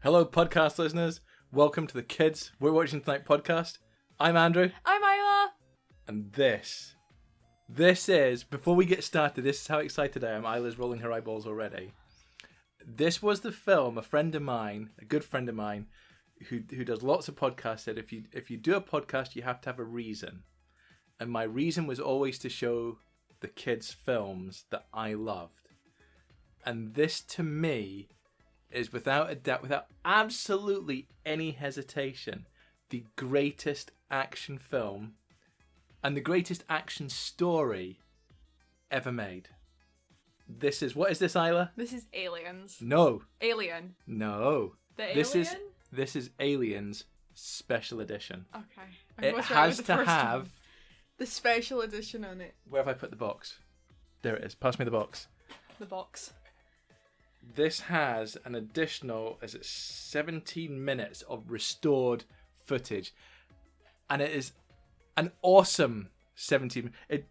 Hello, podcast listeners. Welcome to the Kids We're Watching Tonight podcast. I'm Andrew. I'm Isla. And this is, before we get started, this is how excited I am. Isla's rolling her eyeballs already. This was the film a friend of mine, a good friend of mine, who does lots of podcasts, said if you do a podcast, you have to have a reason. And my reason was always to show the kids films that I loved. And this, to me, is without a doubt, without absolutely any hesitation, the greatest action film and the greatest action story ever made. What is this, Isla? This is Aliens. No. Alien. No. The Alien? This is Aliens Special Edition. Okay. It has to have... one. The special edition on it. Where have I put the box? There it is. Pass me the box. The box. This has an additional, 17 minutes of restored footage. And it is an awesome 17 minutes.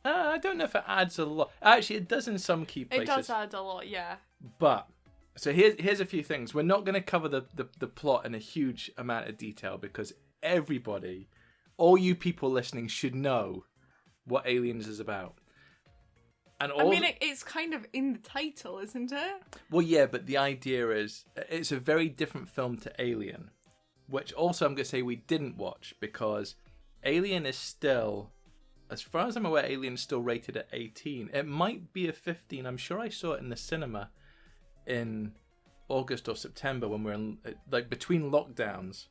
I don't know if it adds a lot. Actually, it does in some key places. It does add a lot, yeah. But, so here's a few things. We're not going to cover the plot in a huge amount of detail because everybody, all you people listening, should know what Aliens is about. And it's kind of in the title, isn't it? Well, yeah, but the idea is it's a very different film to Alien, which also I'm going to say we didn't watch because Alien is still, as far as I'm aware, Alien is still rated at 18. It might be a 15. I'm sure I saw it in the cinema in August or September when we were in, between lockdowns,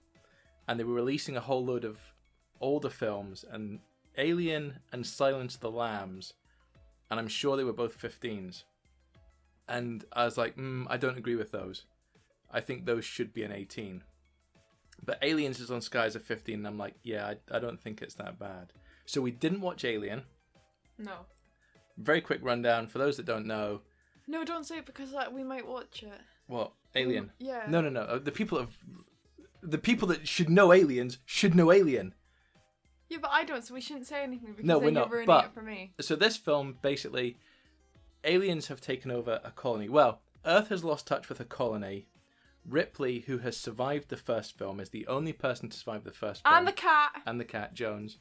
and they were releasing a whole load of older films, and Alien and Silence of the Lambs. And I'm sure they were both 15s. And I was like, I don't agree with those. I think those should be an 18. But Aliens is on Sky as a 15, and I'm like, yeah, I don't think it's that bad. So we didn't watch Alien. No. Very quick rundown, for those that don't know. No, don't say it because we might watch it. What? Alien? Yeah. No. The people that should know Aliens should know Alien. Yeah, but I don't, so we shouldn't say anything because no, we're then not. you're ruining But, it for me. So this film, basically, aliens have taken over a colony. Well, Earth has lost touch with a colony. Ripley, who has survived the first film, is the only person to survive the first film. And the cat. And the cat, Jones.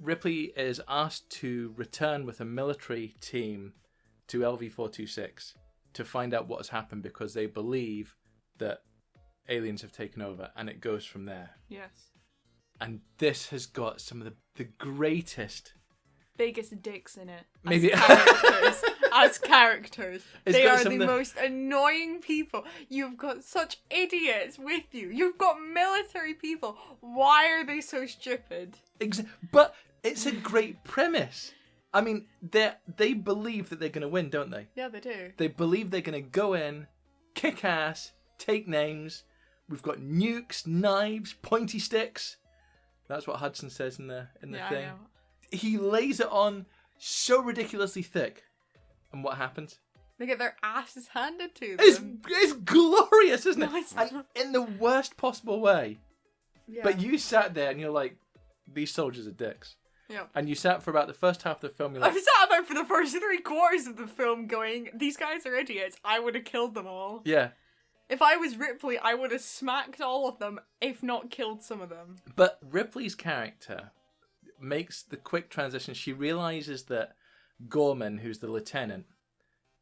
Ripley is asked to return with a military team to LV-426 to find out what has happened because they believe that aliens have taken over, and it goes from there. Yes. And this has got some of the greatest... biggest dicks in it. Maybe As characters. They are the most annoying people. You've got such idiots with you. You've got military people. Why are they so stupid? But it's a great premise. I mean, they believe that they're going to win, don't they? Yeah, they do. They believe they're going to go in, kick ass, take names. We've got nukes, knives, pointy sticks. That's what Hudson says in the thing. I know. He lays it on so ridiculously thick. And what happens? They get their asses handed to them. It's glorious, isn't it? No, it's and not. in the worst possible way. Yeah. But you sat there and you're like, these soldiers are dicks. Yeah. And you sat for about the first half of the film. You're like, I've sat there for the first 3/4 of the film going, these guys are idiots. I would have killed them all. yeah. If I was Ripley, I would have smacked all of them, if not killed some of them. But Ripley's character makes the quick transition. She realizes that Gorman, who's the lieutenant,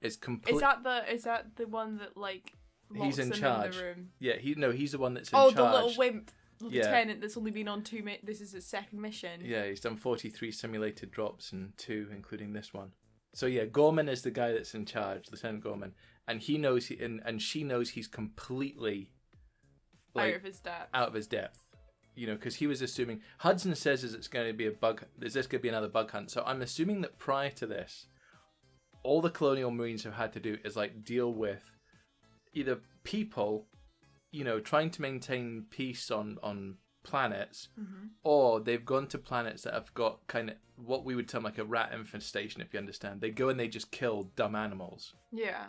is completely... Is that the one that, like, locks he's in them charge. in the room? Yeah, he's the one that's in charge. Oh, the little wimp lieutenant that's only been on this is his second mission. Yeah, he's done 43 simulated drops and 2, including this one. So yeah, Gorman is the guy that's in charge, Lieutenant Gorman, and he knows and she knows he's completely out of his depth. Out of his depth, you know, because he was assuming Hudson says is it's going to be a bug. Is this going to be another bug hunt? So I'm assuming that prior to this, all the colonial marines have had to do is like deal with either people, you know, trying to maintain peace on planets, or they've gone to planets that have got kind of what we would term like a rat infestation, if you understand. They go and they just kill dumb animals. Yeah.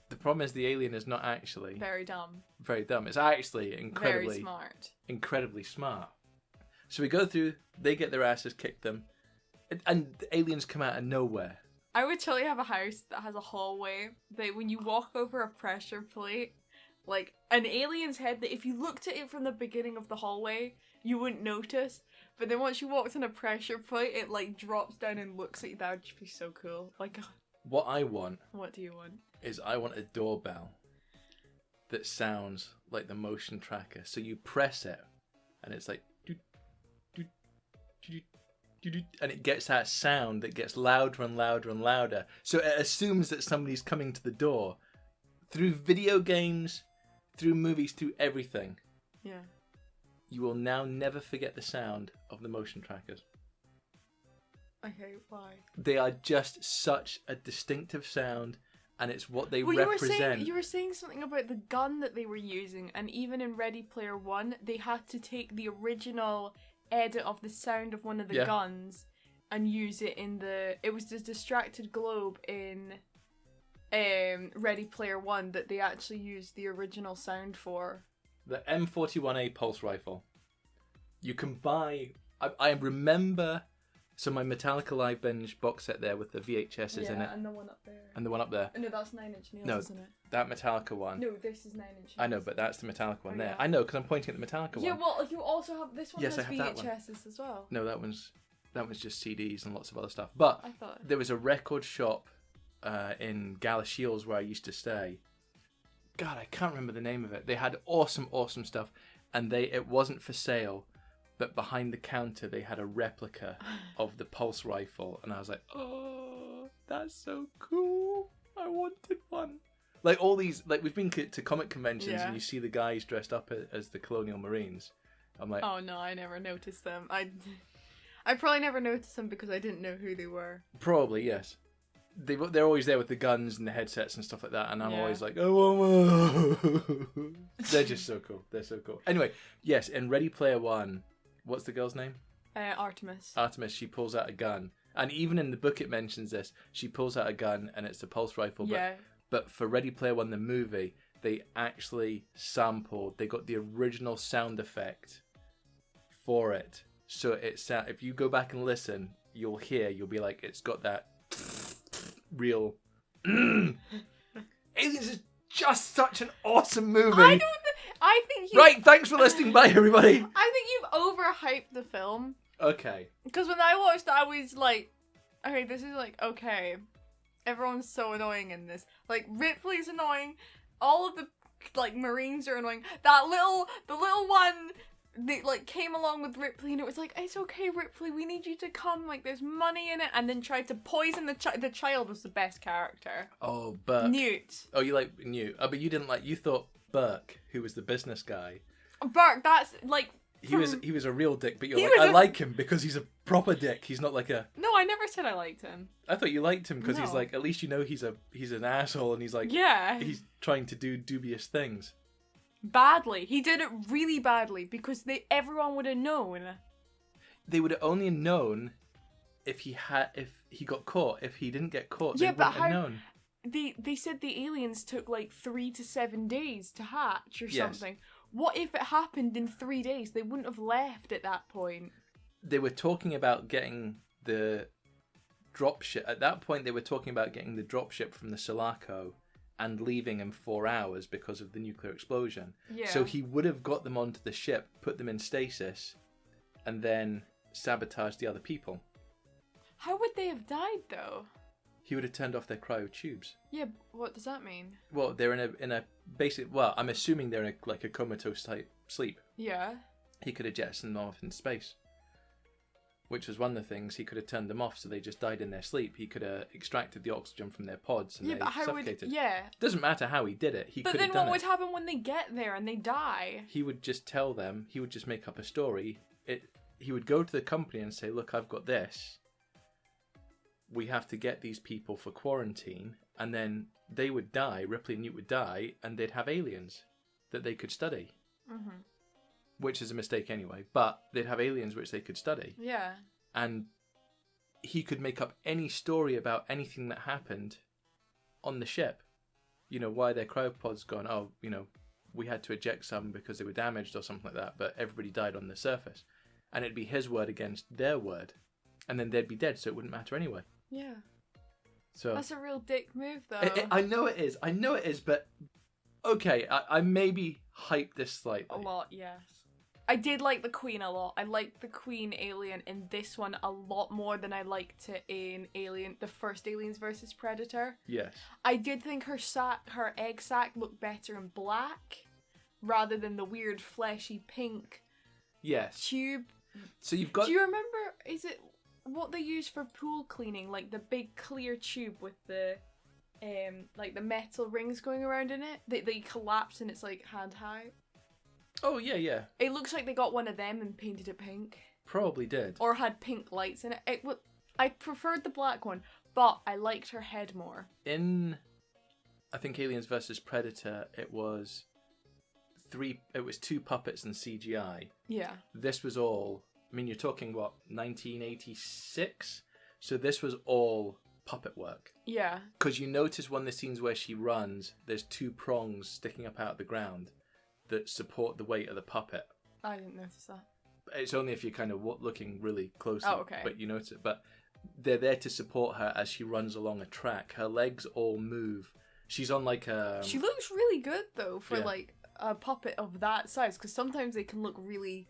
The problem is the alien is not actually very dumb. Very dumb. It's actually very smart. Incredibly smart. So we go through, they get their asses kicked them, and the aliens come out of nowhere. I would totally have a house that has a hallway that when you walk over a pressure plate, like an alien's head that if you looked at it from the beginning of the hallway, you wouldn't notice. But then once you walked in a pressure plate, it like drops down and looks at you. That would just be so cool. Like, What I want what do you want? is I want a doorbell that sounds like the motion tracker. So you press it, and it's like, doot, doot, doot, doot, doot, and it gets that sound that gets louder and louder and louder. So it assumes that somebody's coming to the door. Through video games, through movies, through everything. Yeah. You will now never forget the sound of the motion trackers. Okay, why? They are just such a distinctive sound, and it's what they Well, represent. you were saying something about the gun that they were using, and even in Ready Player One, they had to take the original edit of the sound of one of the guns and use it in the... It was the distracted globe in Ready Player One that they actually used the original sound for. The M41A pulse rifle. You can buy... I remember... So my Metallica Live Binge box set there with the VHSs in it. And the one up there. And the one up there. No, that's 9 Inch Nails, No, isn't it? that Metallica one. No, this is 9 Inch Nails. I know, but that's the Metallica one there. Yeah. I know, because I'm pointing at the Metallica one. Yeah, well, you also have... This one Yes, has I have that one. VHSs as well. No, that one's just CDs and lots of other stuff. But I thought... there was a record shop in Galashiels where I used to stay. God, I can't remember the name of it. They had awesome stuff, and it wasn't for sale, but behind the counter they had a replica of the pulse rifle, and I was like, oh, that's so cool. I wanted one. Like all these, like we've been to comic conventions and you see the guys dressed up as the Colonial Marines. I'm like, oh no, I never noticed them. I probably never noticed them because I didn't know who they were. Probably, yes. They're always there with the guns and the headsets and stuff like that, and I'm always like, oh, they're just so cool. They're so cool. Anyway, yes, in Ready Player One, what's the girl's name? Artemis. Artemis, she pulls out a gun. And even in the book it mentions this. She pulls out a gun and it's a pulse rifle. But for Ready Player One, the movie, they actually sampled, they got the original sound effect for it. So if you go back and listen, you'll be like, it's got that real... Aliens is just such an awesome movie. I think Right, thanks for listening. Bye, everybody. I think you've overhyped the film. Okay. Because when I watched it, I was like, okay, this is like, okay. Everyone's so annoying in this. Like, Ripley's annoying. All of the, like, Marines are annoying. The little one that, like, came along with Ripley and it was like, it's okay, Ripley, we need you to come. Like, there's money in it. And then tried to poison the child was the best character. Oh, Burke. Newt. Oh, you like Newt. Oh, but you didn't like, you thought Burke, who was the business guy. Burke, that's, like... He was a real dick, but you're like, I like him because he's a proper dick. He's not like a... No, I never said I liked him. I thought you liked him because he's No. like, at least you know he's an asshole and he's like... Yeah. He's trying to do dubious things. Badly. He did it really badly because everyone would have known. They would have only known if he got caught. If he didn't get caught, they wouldn't have known. They said the aliens took like 3 to 7 days to hatch or Yes. something. What if it happened in 3 days? They wouldn't have left at that point. They were talking about getting the dropship. At that point, they were talking about getting the dropship from the Sulaco and leaving in 4 hours because of the nuclear explosion. Yeah. So he would have got them onto the ship, put them in stasis, and then sabotaged the other people. How would they have died though? He would have turned off their cryo tubes. Yeah, what does that mean? Well, they're in a basic. Well, I'm assuming they're in a comatose type sleep. Yeah. He could have jettisoned them off in space, which was one of the things. He could have turned them off so they just died in their sleep. He could have extracted the oxygen from their pods and they suffocated. Doesn't matter how he did it. But then what would happen when they get there and they die? He would just tell them. He would just make up a story. He would go to the company and say, "Look, I've got this. We have to get these people for quarantine," and then they would die. Ripley and Newt would die, and they'd have aliens that they could study. Mm-hmm. Which is a mistake anyway, but they'd have aliens which they could study. Yeah. And he could make up any story about anything that happened on the ship. You know, why their cryopods gone, oh, you know, we had to eject some because they were damaged or something like that, but everybody died on the surface. And it'd be his word against their word. And then they'd be dead, so it wouldn't matter anyway. Yeah. So that's a real dick move, though. I know it is. I know it is, but Okay, I maybe hyped this slightly. A lot, yes. I did like the Queen a lot. I liked the Queen alien in this one a lot more than I liked it in the first Aliens versus Predator. Yes. I did think her egg sac looked better in black rather than the weird fleshy pink tube. So you've got... Do you remember, is it what they use for pool cleaning? Like the big clear tube with the like the metal rings going around in it? They collapse and it's like hand high. Oh, yeah. It looks like they got one of them and painted it pink. Probably did. Or had pink lights in it. I preferred the black one, but I liked her head more. In, I think, Aliens vs. Predator, it was 2 puppets and CGI. Yeah. This was all, I mean, you're talking, 1986? So this was all puppet work. Yeah. Because you notice one of the scenes where she runs, there's 2 prongs sticking up out of the ground that support the weight of the puppet. I didn't notice that. It's only if you're kind of looking really closely, Oh, okay. But you notice it. But they're there to support her as she runs along a track. Her legs all move. She's on like a... She looks really good, though, for like a puppet of that size, because sometimes they can look really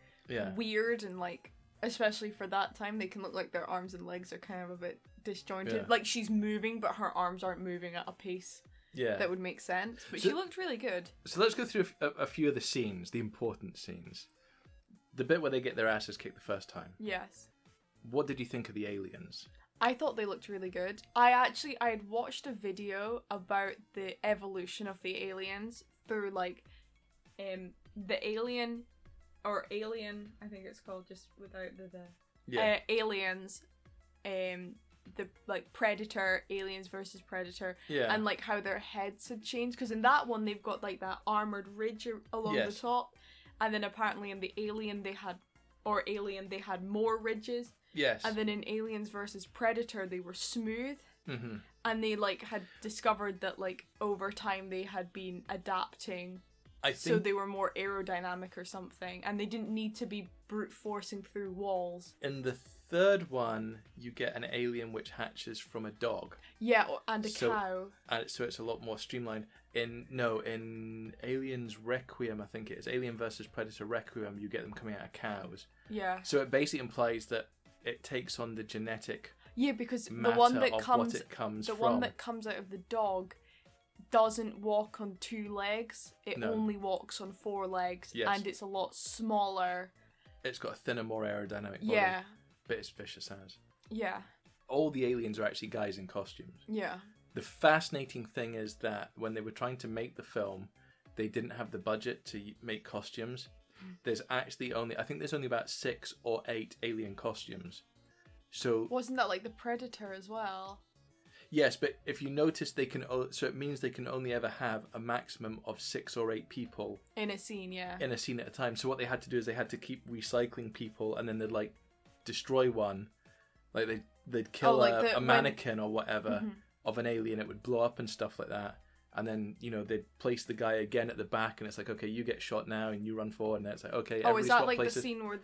weird and like, especially for that time, they can look like their arms and legs are kind of a bit disjointed. Yeah. Like she's moving, but her arms aren't moving at a pace that would make sense. But she looked really good. So let's go through a few of the scenes, the important scenes. The bit where they get their asses kicked the first time. Yes. What did you think of the aliens? I thought they looked really good. I had watched a video about the evolution of the aliens through like the Alien, I think it's called, just without the aliens, the like Predator, Aliens versus Predator, and like how their heads had changed, because in that one they've got like that armored ridge along the top, and then apparently in the Alien they had more ridges. Yes. And then in Aliens versus Predator they were smooth. Mm-hmm. And they like had discovered that like over time they had been adapting, so they were more aerodynamic or something, and they didn't need to be brute forcing through walls. In the third one, you get an alien which hatches from a dog. Yeah, and a cow. And so it's a lot more streamlined. In Aliens Requiem, I think it is, Alien versus Predator Requiem, you get them coming out of cows. Yeah. So it basically implies that it takes on the genetic because the matter one that of comes, what it comes the from. one that comes out of the dog doesn't walk on 2 legs. It only walks on 4 legs, and it's a lot smaller. It's got a thinner, more aerodynamic body. Yeah. But it's vicious as. Yeah. All the aliens are actually guys in costumes. Yeah. The fascinating thing is that when they were trying to make the film, they didn't have the budget to make costumes. There's actually I think there's only about 6 or 8 alien costumes. So wasn't that like the Predator as well? Yes, but if you notice, so it means they can only ever have a maximum of 6 or 8 people in a scene, in a scene at a time. So what they had to do is they had to keep recycling people, and then they'd like destroy one, like they'd kill a mannequin or whatever of an alien. It would blow up and stuff like that, and then they'd place the guy again at the back, and it's like, okay, you get shot now, and you run forward, and it's like, okay. Oh, is that like places. The scene where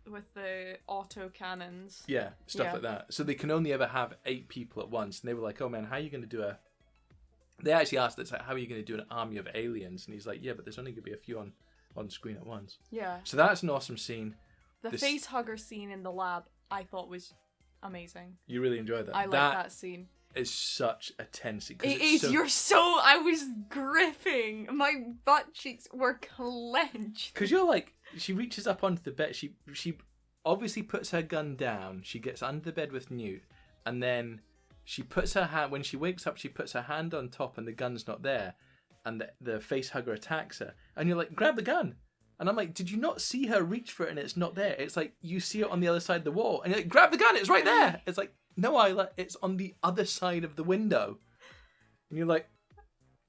with the auto cannons? Yeah, stuff like that. So they can only ever have 8 people at once, and they were like, oh man, how are you going to do They actually asked, it's like, how are you going to do an army of aliens? And he's like, yeah, but there's only going to be a few on screen at once. Yeah. So that's an awesome scene. The face hugger scene in the lab, I thought was amazing. You really enjoyed that? I like that scene. It's such a tense scene. It is. I was gripping. My butt cheeks were clenched. Because you're like, she reaches up onto the bed. She obviously puts her gun down. She gets under the bed with Newt, and then she puts her hand. When she wakes up, she puts her hand on top, and the gun's not there. And the face hugger attacks her, and you're like, grab the gun. And I'm like, did you not see her reach for it and it's not there? It's like, you see it on the other side of the wall, and you're like, grab the gun, it's right there. It's like, no, Isla, it's on the other side of the window. And you're like,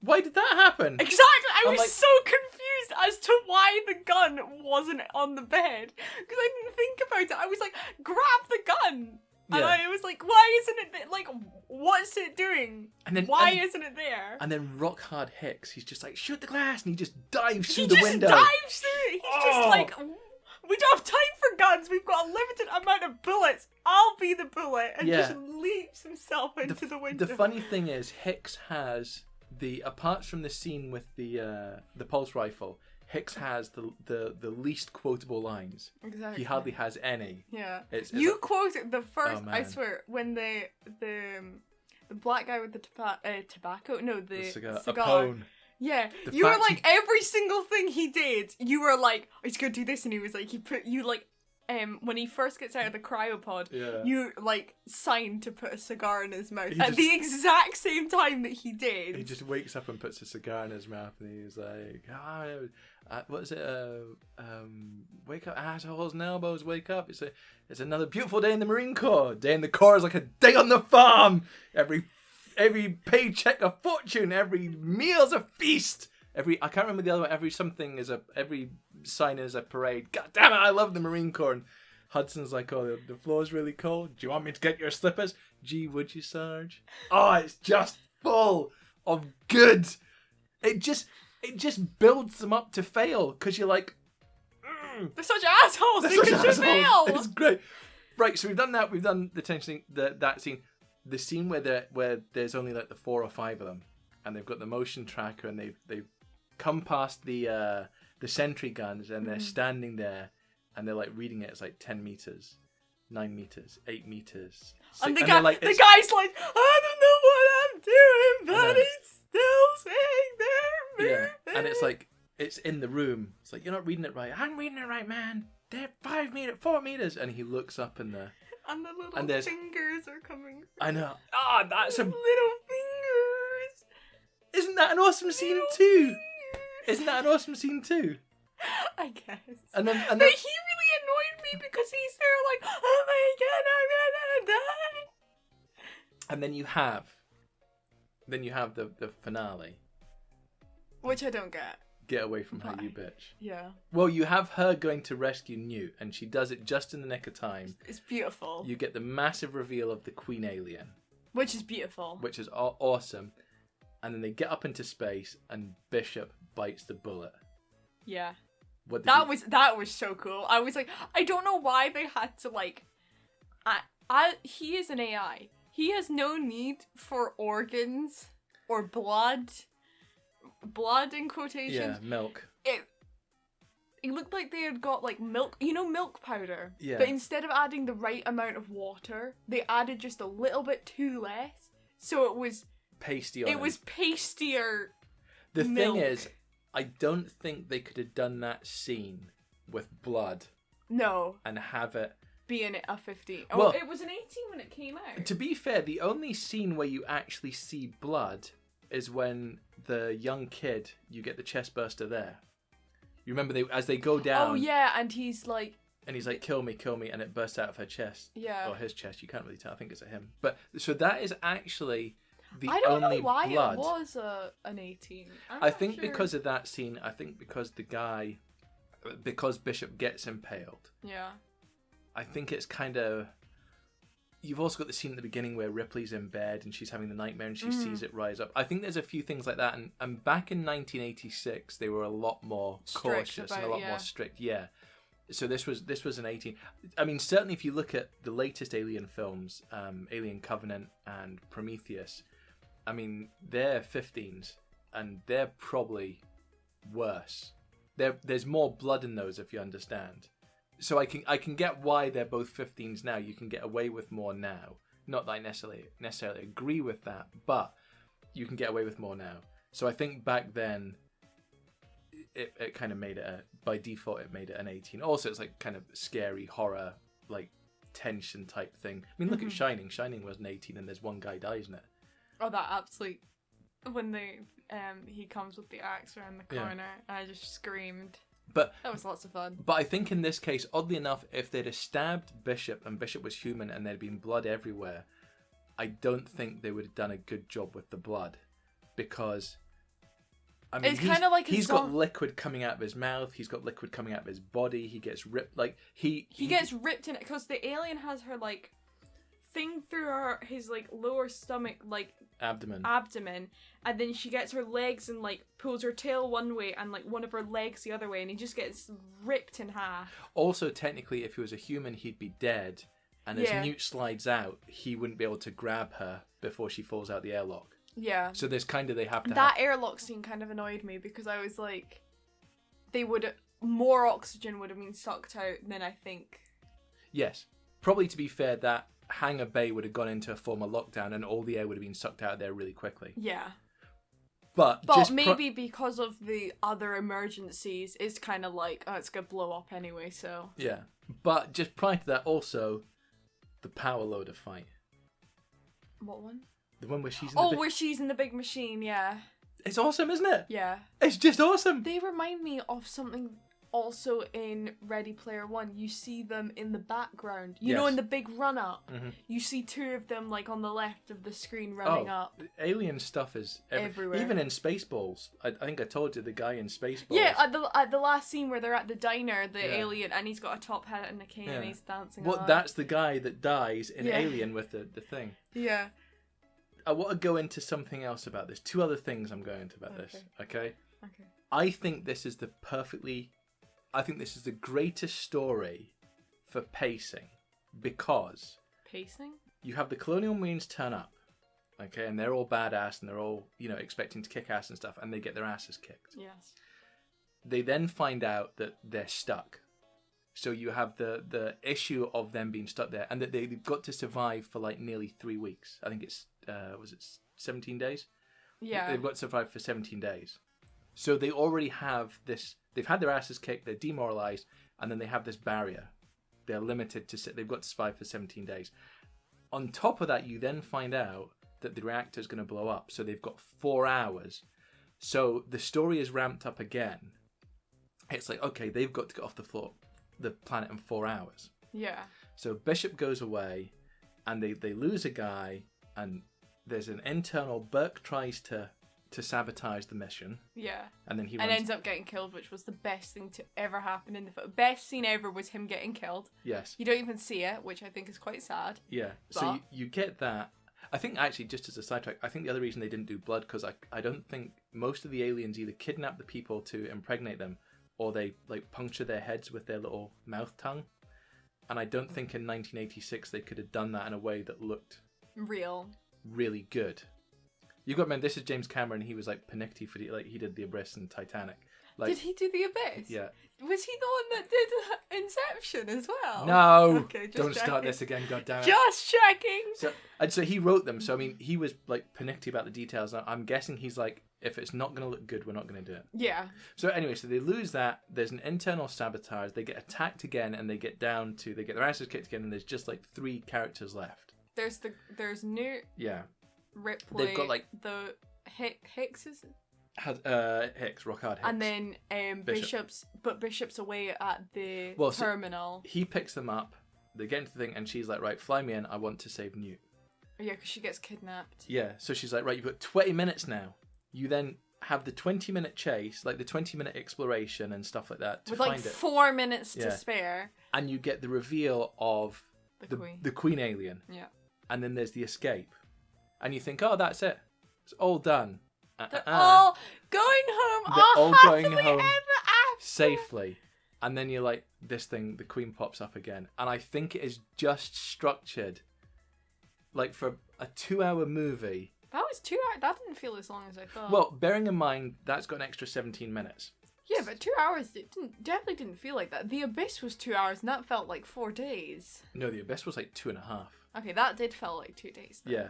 why did that happen? Exactly, I was so confused as to why the gun wasn't on the bed. Because I didn't think about it. I was like, grab the gun. And I was like, why isn't it there? Like, what's it doing? Why isn't it there? And then Rock Hard Hicks, he's just like, shoot the glass, and he just dives through the window. He just dives through it. He's just like, we don't have time for guns. We've got a limited amount of bullets. I'll be the bullet. And just leaps himself into the window. The funny thing is, Hicks has apart from the scene with the pulse rifle, Hicks has the least quotable lines. Exactly. He hardly has any. Yeah. It's you quoted the first. Oh, I man. swear, when the black guy with the tobacco. No, the cigar. Apone. Yeah, The you were fact like every single thing he did. You were like, he's gonna do this, and he was like, he put you like, when he first gets out of the cryopod, Yeah. you like signed to put a cigar in his mouth He at just- the exact same time that he did. He just wakes up and puts a cigar in his mouth, and he's like, "What is it? Wake up, assholes and elbows! Wake up! It's another beautiful day in the Marine Corps. Day in the Corps is like a day on the farm. Every paycheck a fortune. Every meal's a feast. I can't remember the other one. Every sign is a parade. God damn it! I love the Marine Corps." And Hudson's like, "Oh, the floor's really cold. Do you want me to get your slippers? Gee, would you, Sarge?" Oh, it's just full of good. It just builds them up to fail because you're like, They're such assholes. They "Such could just assholes." fail. It's great. Right, so we've done that. We've done the tension, that scene, the scene where there's only like the 4 or 5 of them, and they've got the motion tracker, and they've come past the sentry guns, and they're standing there, and they're like reading it. It's like 10 meters, 9 meters, 8 meters. And the they're guy's like, I don't know what I'm doing, but he's still saying there. Yeah, and it's like, it's in the room. It's like, "You're not reading it right." "I'm reading it right, man. They're 4 meters. And he looks up and the little fingers are coming. I know. That's a little fingers. Isn't that an awesome scene too? Isn't that an awesome scene too? I guess. And then But he really annoyed me because he's there like, oh my god, I'm gonna die. and then you have the finale. Which I don't get. Get away from her, Why? you bitch. Yeah. Well, you have her going to rescue Newt, and she does it just in the nick of time. It's beautiful. You get the massive reveal of the Queen Alien, Which is beautiful. which is awesome. And then they get up into space, and Bishop bites the bullet. Yeah. What did That was so cool. I was like, I don't know why they had to like. He is an AI. He has no need for organs or blood. Blood in quotations. Yeah, milk. It looked like they had got like milk, milk powder. Yeah. But instead of adding the right amount of water, they added just a little bit too less. So it was Pasty on it him. was pastier. The milk. thing is, I don't think they could have done that scene with blood No, and have it. being a 15. Well, it was an 18 when it came out. To be fair, the only scene where you actually see blood is when the young kid, you get the chest burster there. You remember as they go down. Oh yeah, and he's like, "Kill me," and it bursts out of her chest. yeah. Or his chest, you can't really tell. I think it's at him. But so that is actually the I don't only know why blood. it was an 18. I think because of that scene, because Bishop gets impaled. Yeah. I think it's kind of. You've also got the scene at the beginning where Ripley's in bed and she's having the nightmare and she sees it rise up. I think there's a few things like that. And back in 1986, they were a lot more cautious and a lot more strict. Yeah. So this was an 18. I mean, certainly if you look at the latest Alien films, Alien Covenant and Prometheus, I mean, they're 15s and they're probably worse. There's more blood in those, if you understand. So I can get why they're both 15s now. You can get away with more now. Not that I necessarily agree with that, but you can get away with more now. So I think back then, it kind of made it by default it made it an 18. Also, it's like kind of scary horror, like tension type thing. I mean, look at Shining. Shining was an 18, and there's one guy dies in it. Oh, that absolutely. When he comes with the axe around the corner, and I just screamed. But that was lots of fun. But I think in this case, oddly enough, if they'd have stabbed Bishop and Bishop was human and there'd been blood everywhere, I don't think they would have done a good job with the blood, because I mean, it's kind of like he's got liquid coming out of his mouth, he's got liquid coming out of his body, he gets ripped like he gets ripped in it because the alien has her like thing through his like lower stomach like abdomen, and then she gets her legs and like pulls her tail one way and like one of her legs the other way, and he just gets ripped in half. Also, technically, if he was a human, he'd be dead, and as Newt slides out, he wouldn't be able to grab her before she falls out the airlock. Yeah. So there's kind of, they have to That airlock scene kind of annoyed me because I was like, more oxygen would have been sucked out than I think. Yes. Probably, to be fair, that hangar bay would have gone into a form of lockdown and all the air would have been sucked out of there really quickly. Yeah. But maybe because of the other emergencies, it's kind of like, oh, it's going to blow up anyway, so... Yeah. But just prior to that, also, the power loader fight. What one? The one where she's in where she's in the big machine, yeah. It's awesome, isn't it? Yeah. It's just awesome! They remind me of something also in Ready Player One. You see them in the background. You know, in the big run-up. Mm-hmm. You see two of them, like, on the left of the screen running up. Alien stuff is everywhere. Even in Spaceballs. I think I told you, the guy in Spaceballs. Yeah, at the last scene where they're at the diner, the alien, and he's got a top hat and a cane and he's dancing along. That's the guy that dies in Alien with the thing. Yeah. I want to go into something else about this. Two other things I'm going into about this. Okay? I think this is the greatest story for pacing because... Pacing? You have the Colonial Marines turn up, okay, and they're all badass and they're all, expecting to kick ass and stuff, and they get their asses kicked. Yes. They then find out that they're stuck. So you have the issue of them being stuck there, and that they've got to survive for like nearly 3 weeks. I think it's, 17 days? Yeah. They've got to survive for 17 days. So they already have this, they've had their asses kicked, they're demoralized, and then they have this barrier. They're limited to, they've got to survive for 17 days. On top of that, you then find out that the reactor is going to blow up. So they've got 4 hours. So the story is ramped up again. It's like, okay, they've got to get off the planet in 4 hours. Yeah. So Bishop goes away, and they lose a guy, and there's an internal... Burke tries to sabotage the mission. Yeah. And then he ends up getting killed, which was the best thing to ever happen in the film. Best scene ever was him getting killed. Yes. You don't even see it, which I think is quite sad. Yeah. But... So you get that. I think, actually, just as a sidetrack, I think the other reason they didn't do blood, because I don't think most of the aliens either kidnap the people to impregnate them, or they like puncture their heads with their little mouth tongue. And I don't think in 1986 they could have done that in a way that looked... really good. You got to remember, this is James Cameron. He was like Panicti for he did The Abyss and Titanic. Like, did he do The Abyss? Yeah. Was he the one that did Inception as well? No. Okay, don't start this again. God damn it. Just checking. So he wrote them. So I mean, he was like Panicti about the details. I'm guessing he's like, if it's not going to look good, we're not going to do it. Yeah. So anyway, so they lose that. There's an internal sabotage. They get attacked again, and they get their asses kicked again, and there's just like 3 characters left. There's Newt. Yeah. Ripley. They've got like the Hicks is it? Hicks, Rockard Hicks. And then Bishop's away at the terminal. So he picks them up. They get into the thing, and she's like, "Right, fly me in. I want to save Newt." Yeah, because she gets kidnapped. Yeah, so she's like, "Right, you've got 20 minutes now." You then have the 20-minute chase, like the 20-minute exploration and stuff like that, with like 4 minutes to spare. And you get the reveal of the Queen alien. Yeah. And then there's the escape. And you think, oh, that's it. It's all done. They're all going home. They're all going home ever after. safely. And then you're like, this thing, the Queen pops up again. And I think it is just structured like for a 2-hour movie. That was 2 hours. That didn't feel as long as I thought. Well, bearing in mind, that's got an extra 17 minutes. Yeah, but 2 hours definitely didn't feel like that. The Abyss was 2 hours, and that felt like 4 days. No, The Abyss was like 2.5. Okay, that did feel like 2 days. Though. Yeah.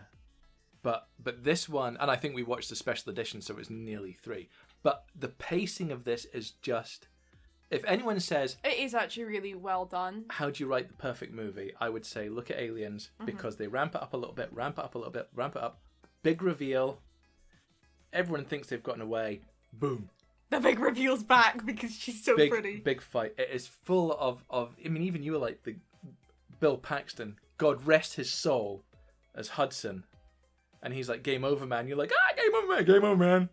But this one, and I think we watched the special edition, so it was nearly 3. But the pacing of this is just... If anyone says... It is actually really well done. How do you write the perfect movie? I would say look at Aliens, because they ramp it up a little bit, ramp it up a little bit, ramp it up. Big reveal. Everyone thinks they've gotten away. Boom. The big reveal's back because she's so pretty. Big fight. It is full of... I mean, even you were like the Bill Paxton, God rest his soul, as Hudson. And he's like, game over, man. You're like, game over, man. Game over, man.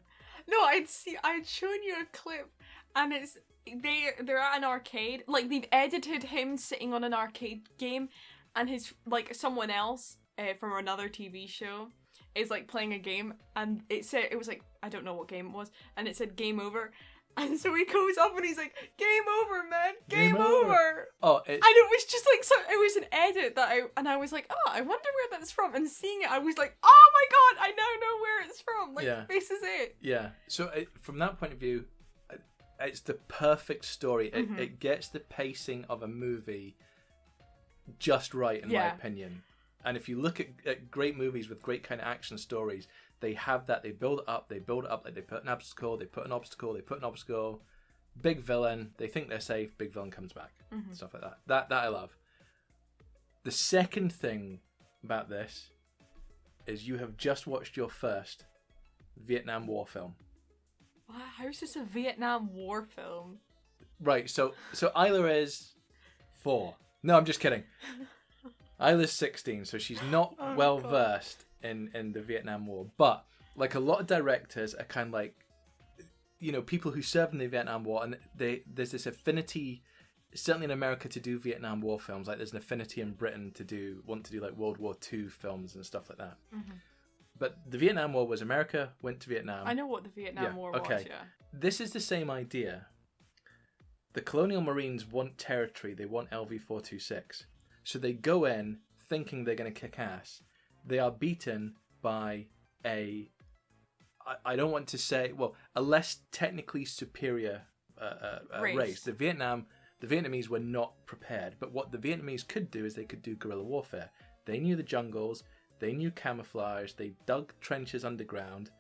No, I'd shown you a clip, and it's they're at an arcade. Like, they've edited him sitting on an arcade game, and his like someone else from another TV show is like playing a game, and it was like, I don't know what game it was, and it said game over, And so he goes up and he's like, "Game over, man! Game Game over." over!" Oh, And it was just like it was an edit that I was like, "Oh, I wonder where that's from." And seeing it, I was like, "Oh my god, I now know where it's from!" Like, Yeah. this is it. yeah. So from that point of view, it's the perfect story. It gets the pacing of a movie just right, in my opinion. And if you look at great movies with great kind of action stories, they have that. They build it up. Like they put an obstacle. They put an obstacle. Big villain. They think they're safe. Big villain comes back. Stuff like that. That I love. The second thing about this is you have just watched your first Vietnam War film. Wow, how is this a Vietnam War film? Right. So Isla is 4. No, I'm just kidding. Isla's 16, so she's not well versed in the Vietnam War. But like a lot of directors are kind of like, people who served in the Vietnam War, and there's this affinity, certainly in America, to do Vietnam War films. Like there's an affinity in Britain want to do like World War II films and stuff like that. But the Vietnam War was America went to Vietnam. I know what the Vietnam War was. Yeah. This is the same idea. The Colonial Marines want territory. They want LV-426. So they go in thinking they're going to kick ass. They are beaten by I don't want to say, a less technically superior race. The Vietnamese were not prepared. But what the Vietnamese could do is they could do guerrilla warfare. They knew the jungles. They knew camouflage. They dug trenches underground.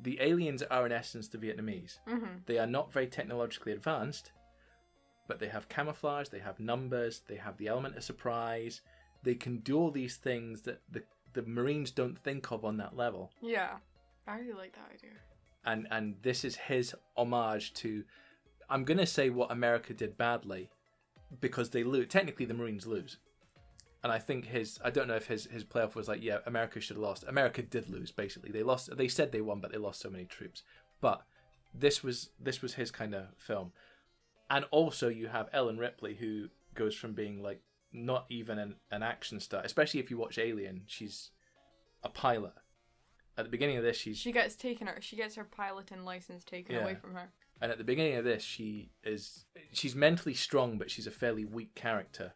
The aliens are in essence the Vietnamese. They are not very technologically advanced. But they have camouflage, they have numbers, they have the element of surprise. They can do all these things that the Marines don't think of on that level. Yeah, I really like that idea. And this is his homage to, I'm going to say what America did badly, because they lose. Technically, the Marines lose. And I think I don't know if his playoff was like, yeah, America should have lost. America did lose, basically. They lost. They said they won, but they lost so many troops. But this was his kind of film. And also you have Ellen Ripley, who goes from being like not even an action star, especially if you watch Alien, she's a pilot. At the beginning of this, she gets her piloting license taken away from her. And at the beginning of this, she's mentally strong, but she's a fairly weak character.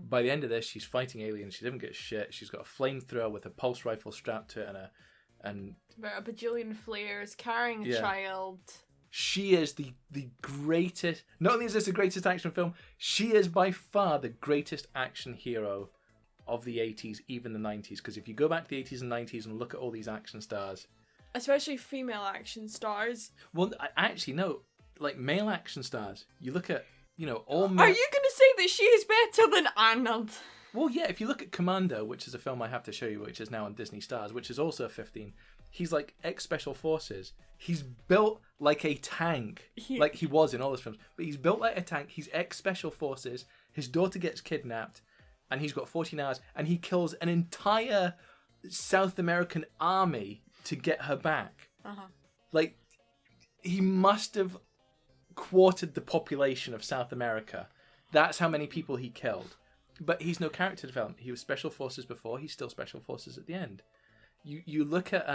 By the end of this, she's fighting aliens. She doesn't get shit. She's got a flamethrower with a pulse rifle strapped to it and about a bajillion flares, carrying a child. She is the greatest. Not only is this the greatest action film, she is by far the greatest action hero of the 80s, even the 90s. Because if you go back to the 80s and 90s and look at all these action stars, especially female action stars. Well, actually, no. Like male action stars, you look at all. Are you going to say that she is better than Arnold? Well, yeah. If you look at Commando, which is a film I have to show you, which is now on Disney Stars, which is also 15. He's like ex-special forces. He's built like a tank. Like he was in all those films. But he's built like a tank. He's ex-special forces. His daughter gets kidnapped. And he's got 14 hours. And he kills an entire South American army to get her back. Like, he must have quartered the population of South America. That's how many people he killed. But he's no character development. He was special forces before. He's still special forces at the end. You look at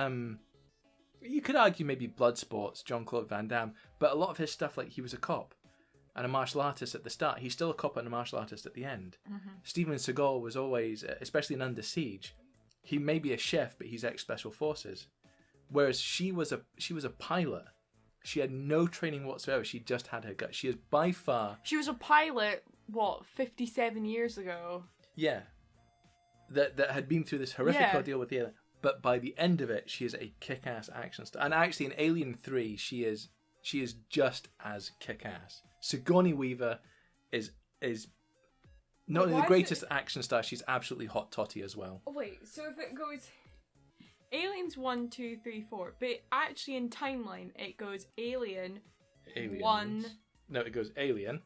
you could argue maybe Bloodsport's Jean-Claude Van Damme, but a lot of his stuff, like he was a cop and a martial artist at the start. He's still a cop and a martial artist at the end. Steven Seagal was always, especially in Under Siege, he may be a chef, but he's ex-special forces. Whereas she was a pilot. She had no training whatsoever. She just had her gut. She is by far. She was a pilot. 57 years ago? Yeah, that had been through this horrific ordeal with the alien. But by the end of it, she is a kick-ass action star. And actually, in Alien 3, she is just as kick-ass. Sigourney Weaver is not only the greatest action star, she's absolutely hot totty as well. Oh wait, so if it goes Aliens 1, 2, 3, 4, but actually in timeline it goes Aliens. 1. No, it goes Alien,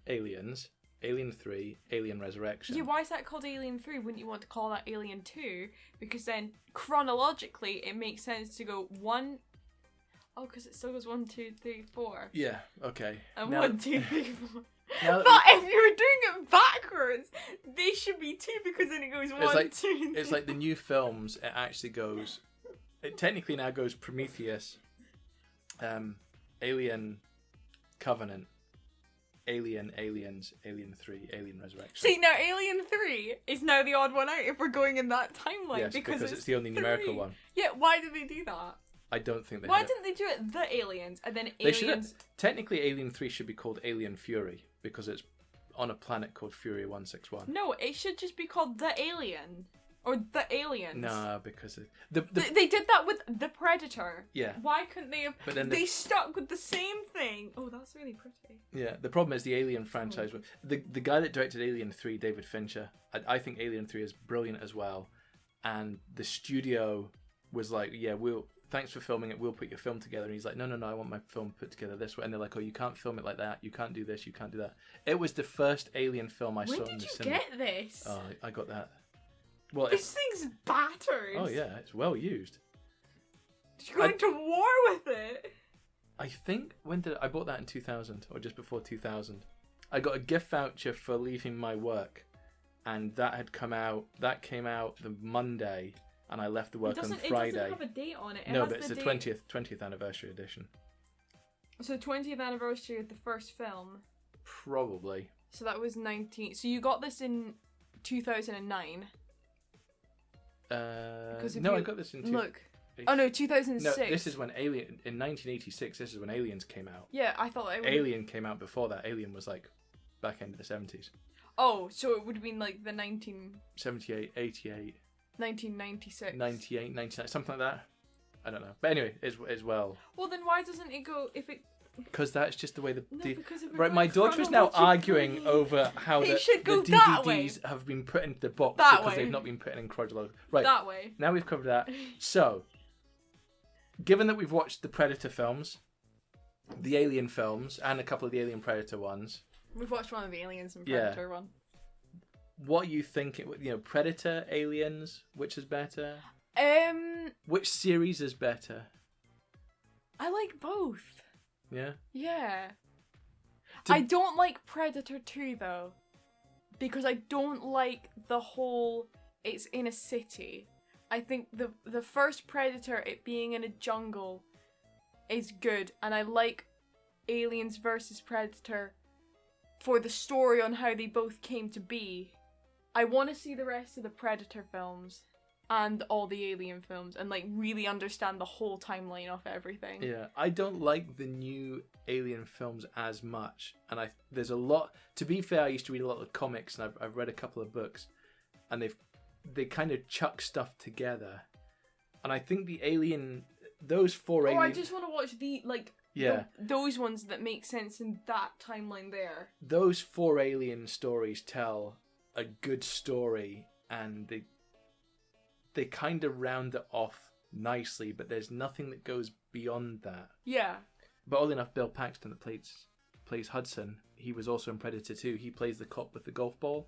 Aliens, Alien 3, Alien Resurrection. Yeah, why is that called Alien 3? Wouldn't you want to call that Alien 2? Because then, chronologically, it makes sense to go 1... Oh, because it still goes 1, 2, 3, 4. Yeah, okay. And now, 1, 2, 3, 4. But if you were doing it backwards, they should be 2 because then it goes 1, 2, 3. It's like the new films, it actually goes... It technically now goes Prometheus, Alien Covenant, Alien, Aliens, Alien 3, Alien Resurrection. See, now Alien 3 is now the odd one out if we're going in that timeline. Yes, because it's the only 3. numerical one. Yeah, why did they do that? I don't think they Why had didn't they do it the Aliens and then They should Aliens? technically, Alien 3 should be called Alien Fury because it's on a planet called Fury 161. No, it should just be called The Alien. Or The Aliens. No, because They did that with The Predator. Yeah. Why couldn't they have... But then they stuck with the same thing. Oh, that's really pretty. Yeah, the problem is the Alien franchise. The guy that directed Alien 3, David Fincher, I think Alien 3 is brilliant as well. And the studio was like, yeah, thanks for filming it, we'll put your film together. And he's like, no, I want my film put together this way. And they're like, oh, you can't film it like that, you can't do this, you can't do that. It was the first Alien film I saw in the cinema. When did you get this? Oh, I got that. Well, this thing's battered. Oh yeah, it's well used. Did you go into war with it? I think I bought that in 2000 or just before 2000. I got a gift voucher for leaving my work, and that came out the Monday, and I left the work on Friday. It doesn't have a date on it. No, but it's the 20th anniversary edition. So 20th anniversary of the first film. Probably. So that was 19. So you got this in 2009. No, I got this in. Look. Oh no, 2006. No, this is when Alien in 1986. This is when Aliens came out. Yeah, I thought it would... Alien came out before that. Alien was like back end of the 70s. Oh, so it would have been like the 78, 88, 1996, 98, 99, something like that. I don't know, but anyway, as well. Well, then why doesn't it go if it? Because that's just the way because if right. My daughter is now arguing over how the DVDs have been put into the box because they've not been put in chronological. Right. That way. Now we've covered that. So, given that we've watched the Predator films, the Alien films, and a couple of the Alien Predator ones, we've watched one of the Aliens and Predator one. What you think? Predator, Aliens, which is better? Which series is better? I like both. Yeah? Yeah. I don't like Predator 2 though. Because I don't like the whole it's in a city. I think the first Predator, it being in a jungle, is good. And I like Aliens versus Predator for the story on how they both came to be. I want to see the rest of the Predator films and all the Alien films and like really understand the whole timeline of everything. Yeah, I don't like the new Alien films as much, and there's a lot. To be fair, I used to read a lot of comics, and I've read a couple of books, and they kind of chuck stuff together, and I think those four Alien. I just want to watch those ones that make sense in that timeline there. Those 4 Alien stories tell a good story, and they kind of round it off nicely, but there's nothing that goes beyond that. Yeah. But oddly enough, Bill Paxton that plays Hudson, he was also in Predator 2. He plays the cop with the golf ball.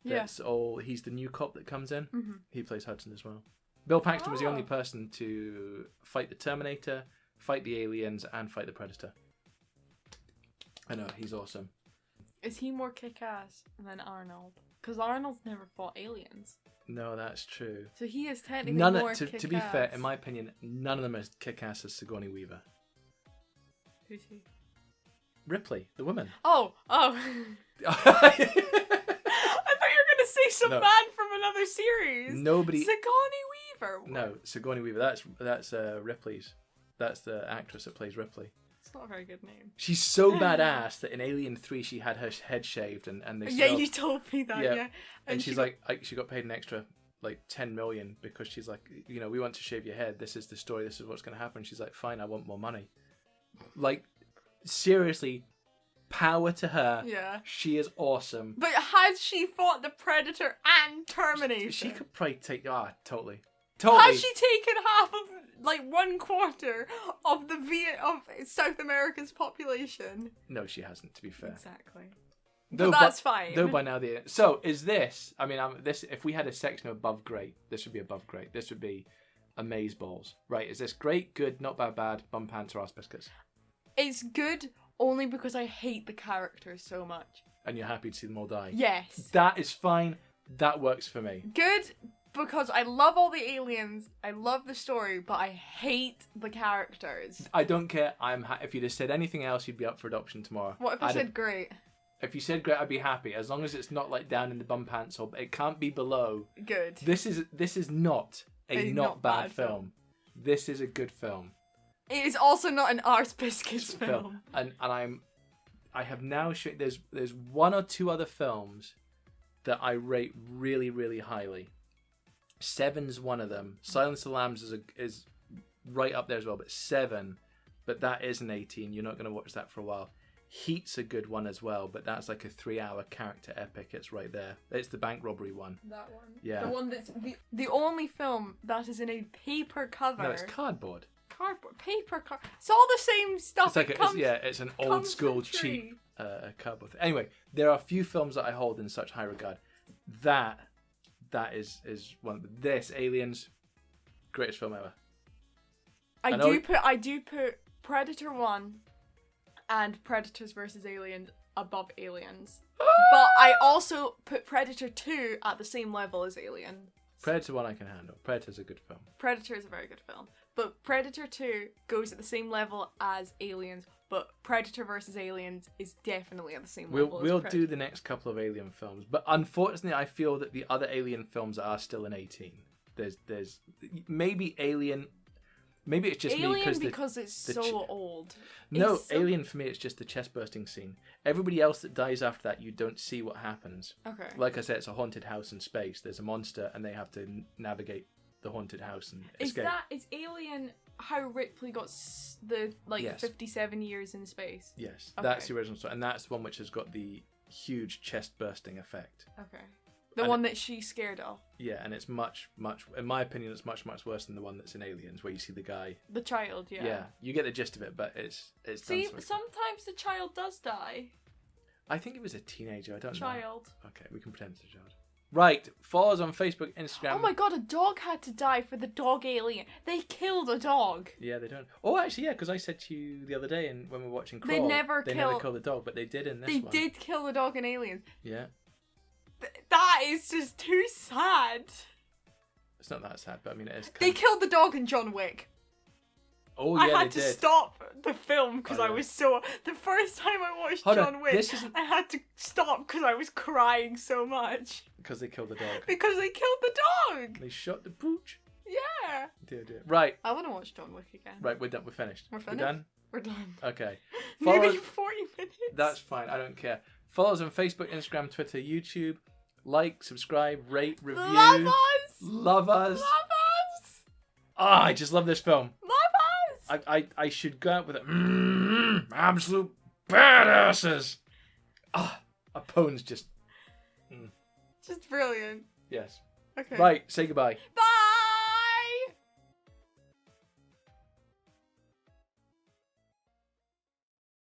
He's the new cop that comes in. Mm-hmm. He plays Hudson as well. Bill Paxton was the only person to fight the Terminator, fight the Aliens, and fight the Predator. I know, he's awesome. Is he more kick-ass than Arnold? Because Arnold's never fought aliens. No, that's true. So he is technically more kick-ass. To be fair, in my opinion, none of them are as kick-ass as Sigourney Weaver. Who's he? Ripley, the woman. Oh. I thought you were going to say some man from another series. Nobody. Sigourney Weaver. No, Sigourney Weaver. That's Ripley's. That's the actress that plays Ripley. It's not a very good name. She's so badass that in Alien 3 she had her head shaved and they said, you told me that, yeah. And she's she got paid an extra like 10 million because she's like, we want to shave your head. This is the story. This is what's going to happen. She's like, fine, I want more money. Like, seriously, power to her. Yeah. She is awesome. But has she fought the Predator and Terminator? She could probably take, totally. Has she taken half of, like, 1/4 of of South America's population? No, she hasn't, to be fair. Exactly. But that's fine. Though by now so is this? I mean, this. If we had a section above great, this would be above great. This would be amazeballs, right? Is this great, good, not bad, bum pants, or ass biscuits? It's good only because I hate the characters so much. And you're happy to see them all die. Yes. That is fine. That works for me. Good because I love all the aliens, I love the story, but I hate the characters. I don't care. If you'd have said anything else, you'd be up for adoption tomorrow. What if I said great? If you said great, I'd be happy. As long as it's not like down in the bum pants, or it can't be below. Good. This is not a not bad film. This is a good film. It is also not an Arse Biscuits film. And I have now shown there's one or two other films that I rate really, really highly. Seven's one of them. Silence of the Lambs is right up there as well, but 7, but that is an 18. You're not going to watch that for a while. Heat's a good one as well, but that's like a 3-hour character epic. It's right there. It's the bank robbery one. That one. Yeah. The one that's the only film that is in a paper cover. No, it's cardboard. Paper card. It's all the same stuff. It's an old school cheap cardboard thing. Anyway, there are a few films that I hold in such high regard. That is one. This Aliens, greatest film ever. I do put Predator 1 and Predators vs. Aliens above Aliens. But I also put Predator 2 at the same level as Alien. Predator 1 I can handle. Predator's a good film. Predator is a very good film. But Predator 2 goes at the same level as Aliens, but Predator vs. Aliens is definitely at the same level as We'll Predator. do the next couple of Alien films. But unfortunately, I feel that the other Alien films are still an 18. There's maybe Alien... Maybe it's just Alien me because it's so old. No, Alien for me, it's just the chest bursting scene. Everybody else that dies after that, you don't see what happens. Okay. Like I said, it's a haunted house in space. There's a monster, and they have to navigate the haunted house and escape. Is Alien how Ripley got the 57 years in space? Yes, okay. That's the original story, and that's the one which has got the huge chest bursting effect. Okay. The one that she's scared of. Yeah, and it's much, in my opinion, it's much worse than the one that's in Aliens, where you see the guy. The child, yeah. Yeah, you get the gist of it, but it's See, sometimes the child does die. I think it was a teenager, I don't know. Child. Okay, we can pretend it's a child. Right, follow us on Facebook, Instagram. Oh my god, a dog had to die for the dog alien. They killed a dog. Yeah, they don't. Oh, actually, yeah, because I said to you the other day when we were watching Crawl, they never killed the dog, but they did in this one. They did kill the dog in Aliens. Yeah. That is just too sad. It's not that sad, but I mean, it is. They killed the dog in John Wick. Oh yeah, I had to stop the film because I was so. The first time I watched John Wick, I had to stop because I was crying so much. Because they killed the dog. Because they killed the dog. They shot the pooch. Yeah. Dear. Right. I want to watch John Wick again. Right, we're done. We're finished. We're finished. We're done. We're done. Okay. Maybe 40 minutes. That's fine. I don't care. Follow us on Facebook, Instagram, Twitter, YouTube. Like, subscribe, rate, review. Love us. Love us. Love us. Ah, I just love this film. Love us. I should go out with it. Absolute badasses. Ah, a pone's just. Just brilliant. Yes. Okay. Right, say goodbye. Bye.